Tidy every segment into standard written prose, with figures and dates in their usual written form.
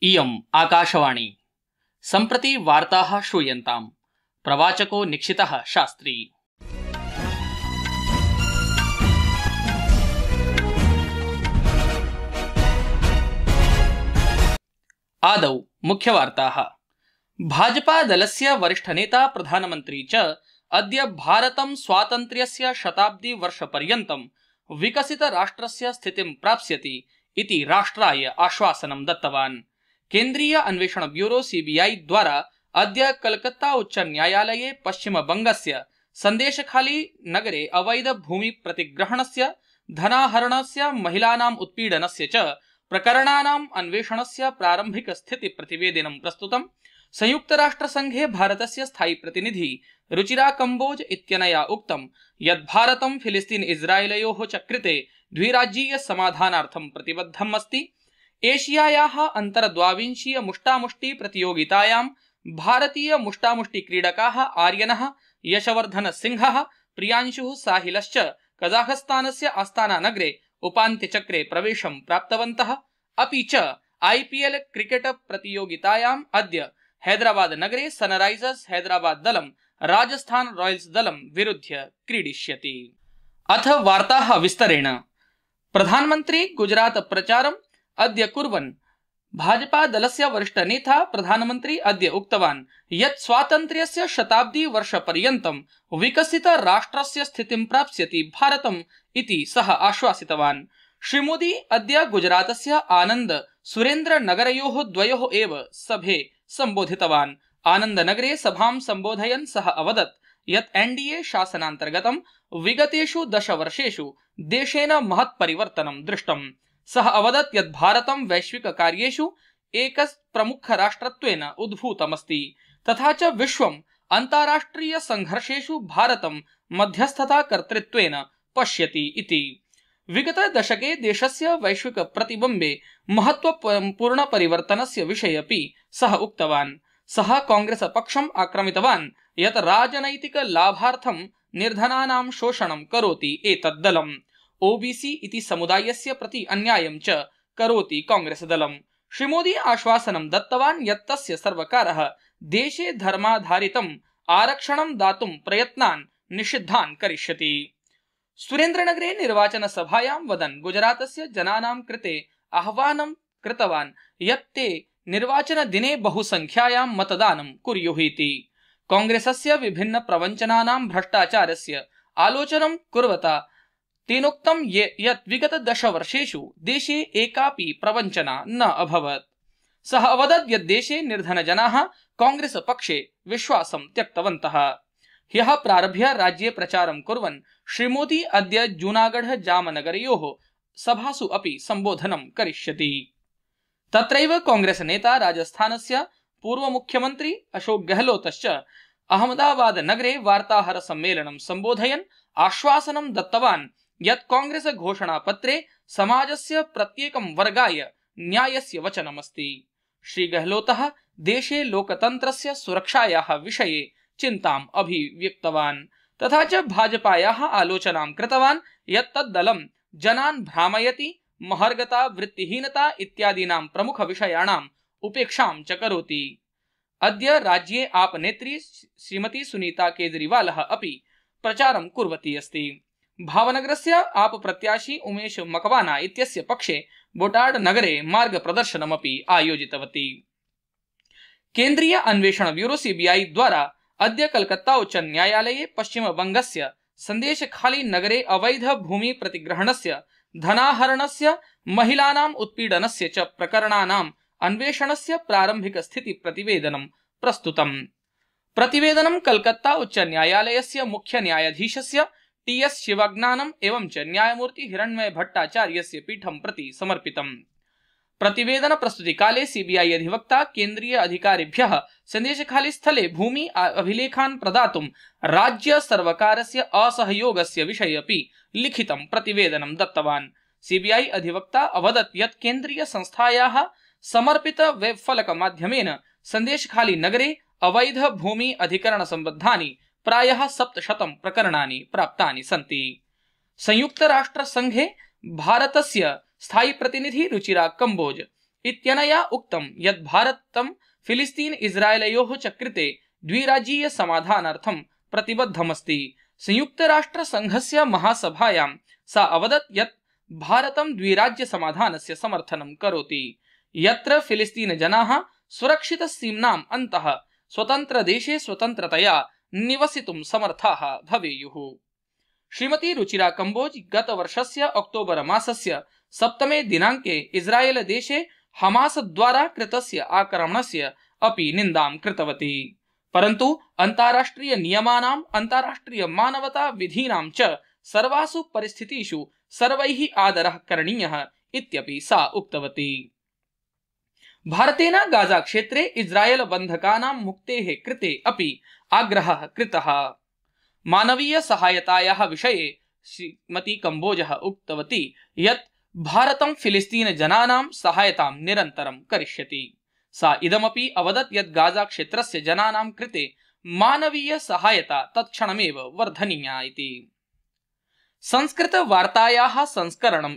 इयम् आकाशवाणी। सम्प्रति वार्ताः श्रूयन्ताम्। प्रवाचको निक्षितः शास्त्री। आदौ मुख्यवार्ताः। भाजपा दलस्य वरिष्ठनेता प्रधानमन्त्री च अद्य भारतं स्वातन्त्र्यस्य शताब्दी वर्षपर्यन्तं विकसितराष्ट्रस्य स्थितिं प्राप्स्यति इति राष्ट्राय आश्वासनं दत्तवान्। केन्द्रीय अन्वेषण ब्यूरो सीबीआई द्वारा अद्य कलकत्ता उच्च न्यायालये पश्चिमबंगस्य संदेशखाली नगरे अवैध भूमि प्रतिग्रहणस्य, धनाहरणस्य, महिलानाम् उत्पीडनस्य च प्रकरणानाम् अन्वेषणस्य प्रारम्भिक स्थिति प्रतिवेदनं प्रस्तुतम्। संयुक्तराष्ट्रसंघे भारतस्य स्थायी प्रतिनिधि रुचिरा कम्बोज इत्यनया उक्तं यत् भारतं फिलिस्तीन इस्राएलयोः च कृते द्विराज्यीय समाधानार्थं प्रतिबद्धम् अस्ति। एशियायाः अन्तर्द्वाविंशीय मुष्टामुष्टि प्रतियोगितायां भारतीय मुष्टामुष्टि क्रीडकाः आर्यनः यशवर्धन सिंहः, प्रियांशुः साहिलश्च कजाखस्तानस्य आस्ताना नगरे उपान्त्यचक्रे प्रवेशं प्राप्तवन्तः। अपि च आईपीएल क्रिकेट प्रतियोगितायाम् अद्य हैदराबाद नगरे सनराइजर्स हैदराबाद दलं राजस्थान रॉयल्स दलं विरुध्य क्रीडिष्यति। अथ वार्ताः विस्तरेण। प्रधानमन्त्री गुजरात प्रचारम् अद्य कुर्वन् भाजपा दलस्य वरिष्ठनेता प्रधानमन्त्री अद्य उक्तवान् यत् स्वातन्त्र्यस्य शताब्दी वर्षपर्यन्तं विकसित राष्ट्रस्य स्थितिं प्राप्स्यति भारतम् इति सः आश्वासितवान्। श्रीमोदी अद्य गुजरातस्य आनन्द सुरेन्द्र नगरयोः द्वयोः एव सभे सम्बोधितवान्। आनन्दनगरे सभां सम्बोधयन् सः अवदत् यत् एनडीए शासनान्तर्गतं विगतेषु 10 वर्षेषु देशेन महत् परिवर्तनं दृष्टम्। सः अवदत् यत् भारतं वैश्विक कार्येषु प्रमुख राष्ट्रत्वेन उद्भूतमस्ति, तथा च विश्वम् अन्ताराष्ट्रिय संघर्षेषु भारतं मध्यस्थता कर्तृत्वेन पश्यति इति। विगत दशके देशस्य वैश्विक प्रतिबिम्बे महत्वपूर्ण परिवर्तनस्य विषये अपि सः उक्तवान्। सः कांग्रेस पक्षम् आक्रमितवान् यत् राजनैतिक लाभार्थं निर्धनानां शोषणं करोति एतत् दलम्। ओबीसी इति समुदायस्य प्रति अन्यायं च करोति कांग्रेस दलम्। श्रीमोदी आश्वासनं दत्तवान् यत् तस्य सर्वकारः देशे धर्माधारितम् आरक्षणं दातुं प्रयत्नान् निषिद्धान् करिष्यति। सुरेन्द्रनगरे निर्वाचन सभायां वदन् गुजरातस्य जनानां कृते आह्वानं कृतवान् यत् ते निर्वाचन दिने बहुसंख्यायां मतदानं कुर्युः इति। कांग्रेसस्य विभिन्न प्रवञ्चनानां भ्रष्टाचारस्य आलोचनं कुर्वता तेनोक्तं यत् विगत 10 वर्षेषु देशे एकापि प्रवञ्चना न अभवत्। सः अवदत् यत् देशे निर्धनजनाः कांग्रेस पक्षे विश्वासं त्यक्तवन्तः। ह्यः प्रारभ्य राज्ये प्रचारं कुर्वन् श्रीमोदी अद्य जूनागढ़ जामनगरयोः सभासु अपि सम्बोधनं करिष्यति। तत्रैव कांग्रेस नेता राजस्थानस्य पूर्वमुख्यमन्त्री अशोक गहलोतश्च अहमदाबाद नगरे वार्ताहर सम्मेलनं सम्बोधयन् आश्वासनं दत्तवान् यत् कांग्रेस घोषणापत्रे समाजस्य प्रत्येकं वर्गाय न्यायस्य वचनमस्ति। श्री गहलोतः देशे लोकतन्त्रस्य सुरक्षायाः विषये चिन्ताम् अभिव्यक्तवान्, तथा च भाजपायाः आलोचनां कृतवान् यत् तद्दलं जनान् भ्रामयति, महर्गता, वृत्तिहीनता इत्यादीनां प्रमुख विषयाणाम् उपेक्षां च करोति। अद्य राज्ये आप नेत्री श्रीमती सुनीता केजरीवालः अपि प्रचारं कुर्वती अस्ति। भावनगरस्य आप प्रत्याशी उमेश मकवाना इत्यस्य पक्षे बोटाड नगरे मार्ग प्रदर्शनमपि आयोजितवती। केन्द्रीय अन्वेषण ब्यूरो सीबीआई द्वारा अद्य कलकत्ता उच्च न्यायालये पश्चिमबंगस्य संदेशखाली नगरे अवैध भूमि प्रतिग्रहणस्य, धनाहरणस्य, महिलानाम् उत्पीडनस्य च प्रकरणानाम् अन्वेषणस्य प्रारम्भिक स्थिति प्रतिवेदनं प्रस्तुतम्। प्रतिवेदनं कलकत्ता उच्च न्यायालयस्य मुख्य न्यायाधीशस्य टीएस शिवज्ञानम एवं च न्यायमूर्ति हिरण्मय भट्टाचार्यस्य पीठं प्रति समर्पितम्। प्रतिवेदन प्रस्तुतिकाले सीबीआई अधिवक्ता केन्द्रीय अधिकारिभ्यः संदेशखाली स्थले भूमि अभिलेखान् प्रदातुं राज्य सर्वकारस्य असहयोगस्य विषये अपि लिखितं प्रतिवेदनं दत्तवान्। सीबीआई अधिवक्ता अवदत् यत् केन्द्रीय संस्थायाः समर्पित वेब फलक माध्यमेन संदेशखाली नगरे अवैध भूमि अधिकरण सम्बद्धानि प्रायः 700 प्रकरणानि प्राप्तानि सन्ति। संयुक्त राष्ट्र संघे भारतस्य स्थायी प्रतिनिधि रुचिरा कम्बोज इत्यनया उक्तं यत् भारतं फिलिस्तीन इस्राएलयोः च कृते द्विराज्यीय समाधानार्थं प्रतिबद्धमस्ति। संयुक्त राष्ट्र संघस्य महासभायां सा अवदत् यत् भारतं द्विराज्य समाधानस्य समर्थनं करोति, यत्र फिलिस्तीन जनाः सुरक्षित सीम्नाम् अन्तः स्वतन्त्र देशे स्वतन्त्रतया निवसितुं समर्थाः भवेयुः। श्रीमती रुचिरा कम्बोज गत वर्षस्य अक्टोबर मासस्य 7 दिनाङ्के इस्राएल देशे हमास द्वारा कृतस्य आक्रमणस्य अपि निन्दां कृतवती, परन्तु अन्ताराष्ट्रिय नियमानां, अन्ताराष्ट्रिय मानवता विधीनां च सर्वासु परिस्थितिषु सर्वैः आदरः करणीयः इत्यपि सा उक्तवती। भारतेन गाजा क्षेत्रे इस्राएल बन्धकानां मुक्तेः कृते अपि आग्रहः कृतः। मानवीय सहायतायाः विषये श्रीमती कम्बोजः उक्तवती यत् भारतं फिलिस्तीन जनानां सहायतां निरन्तरं करिष्यति। सा इदमपि अवदत् यत् गाजा क्षेत्रस्य जनानां कृते मानवीय सहायता तत्क्षणमेव वर्धनीया इति। संस्कृत वार्तायाः संस्करणम्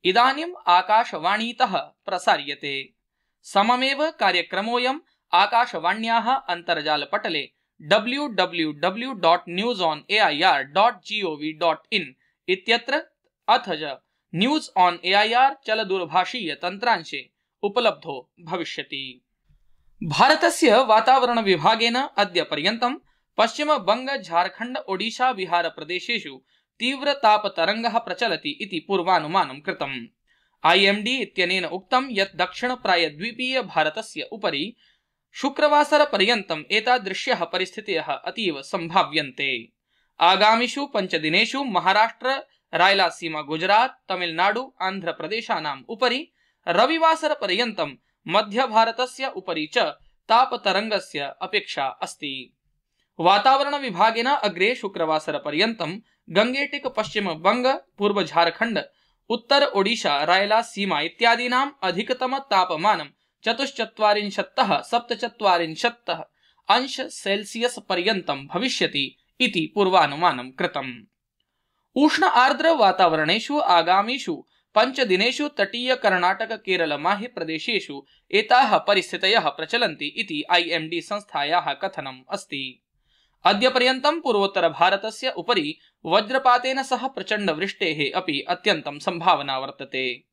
इदानीम् आकाशवाणीतः प्रसार्यते। सममेव कार्यक्रमोऽयम् आकाशवाण्याः अन्तर्जालपटले www.newsonair.gov.in इत्यत्र अथ च न्यूज ऑन एआईआर चलदूरभाषीय तन्त्रांशे उपलब्धो भविष्यति। भारतस्य वातावरण विभागेन अद्य पर्यन्तं पश्चिम बंग, झारखंड, ओडिशा, बिहार प्रदेशेषु तीव्र तापतरङ्गः प्रचलति इति पूर्वानुमानं कृतम्। IMD इत्यनेन उक्तं यत् दक्षिण प्रायद्वीपीय भारतस्य उपरि शुक्रवासरपर्यन्तम् एतादृश्यः परिस्थितयः अतीव सम्भाव्यन्ते। आगामिषु 5 दिनेषु महाराष्ट्र, रायलासीमा, गुजरात, तमिलनाडु, आन्ध्रप्रदेशानाम् उपरि, रविवासरपर्यन्तं मध्यभारतस्य उपरि च तापतरङ्गस्य अपेक्षा अस्ति। वातावरण विभागेन अग्रे शुक्रवासरपर्यन्तं गंगेटिक, पश्चिम बंग, पूर्व झारखंड, उत्तर ओडिशा, रायलासीमा इत्यादीनाम् अधिकतम तापमानं 44तः 47 अंश सेल्सियस पर्यन्तं भविष्यति इति पूर्वानुमानं कृतम्। उष्ण आर्द्र वातावरणेषु आगामिषु 5 दिनेषु तटीय कर्णाटक, केरल, माहे प्रदेशेषु एताः परिस्थितयः प्रचलन्ति इति IMD संस्थायाः कथनम् अस्ति। अद्य पर्यन्तं पूर्वोत्तर भारतस्य उपरि वज्रपातेन सह प्रचण्ड वृष्टेः अपि अत्यन्तं सम्भावना वर्तते।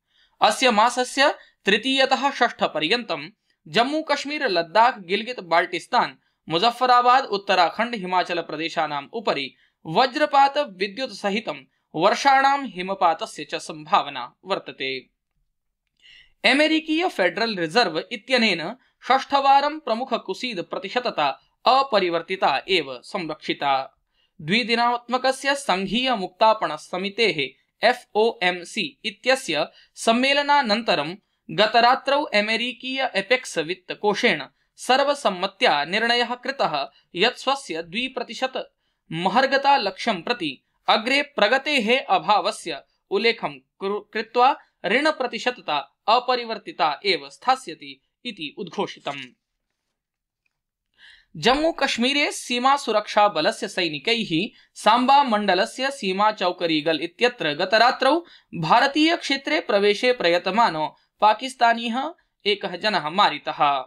अस्य मासस्य 3तः 6 पर्यन्तं जम्मू कश्मीर, लद्दाख, गिलगित बाल्टिस्तान, मुजफ्फराबाद, उत्तराखंड, हिमाचल प्रदेशानाम् उपरि वज्रपात, विद्युत् सहितं वर्षाणां हिमपातस्य च सम्भावना वर्तते। अमेरिकीय फेडरल रिजर्व इत्यनेन षष्ठवारं प्रमुख कुसीद प्रतिशतता अपरिवर्तिता एव संरक्षिता। द्विदिनात्मकस्य संघीय मुक्तापण समितेः FOMC इत्यस्य सम्मेलनानन्तरं गतरात्रौ अमेरिकीय एपेक्स वित्तकोषेण सर्वसम्मत्या निर्णयः कृतः यत् स्वस्य 2% महर्गता लक्ष्यं प्रति अग्रे प्रगतेः अभावस्य उल्लेखं कृत्वा ऋणप्रतिशतता अपरिवर्तिता एव स्थास्यति इति उद्घोषितम्। जम्मू कश्मीरे सीमा सुरक्षा बलस्य सैनिकैः सांबा मण्डलस्य सीमा चौकरीगल इत्यत्र गतरात्रौ भारतीय क्षेत्रे प्रवेशे प्रयतमानो पाकिस्तानीः एकः जनः मारितः।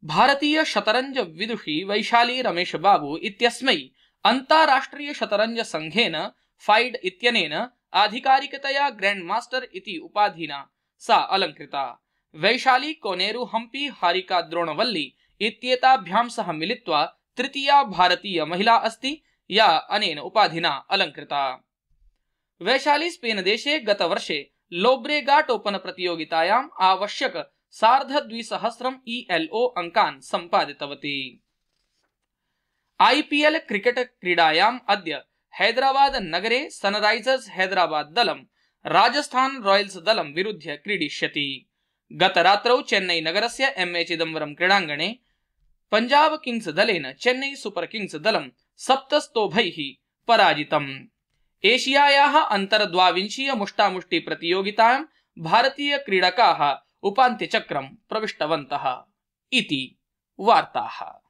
भारतीय शतरंज विदुषी वैशाली रमेश बाबू इत्यस्मै अन्ताराष्ट्रिय शतरंज संघेन फाइड इत्यनेन आधिकारिकतया ग्रैंड मास्टर इति उपाधिना सा अलंकृता। वैशाली कोनेरू हम्पी हारिका द्रोणवल्ली इत्येताभ्यां सह मिलित्वा तृतीया भारतीय महिला अस्ति या अनेन उपाधिना अलंकृता। वैशाली स्पेन देशे गतवर्षे लोब्रेगाट ओपन प्रतियोगितायाम् आवश्यक 250 ELO अंकान् सम्पादितवती। IPL क्रिकेट क्रीडायाम् अद्य हैदराबाद नगरे सनराइजर्स हैदराबाद दलं राजस्थान रॉयल्स दलं विरुध्य क्रीडिष्यति। गतरात्रौ चेन्नई नगरस्य MA चिदम्बरम क्रीडाङ्गणे पंजाब किंग्स दलेन चेन्नई सुपर किंग्स दलं 7 स्तोभैः पराजितम्। एशियायाः अन्तर्द्वाविंशीय मुष्टामुष्टि प्रतियोगितायां भारतीय क्रीडकाः उपान्त्यचक्रं प्रविष्टवन्तः इति वार्ताः।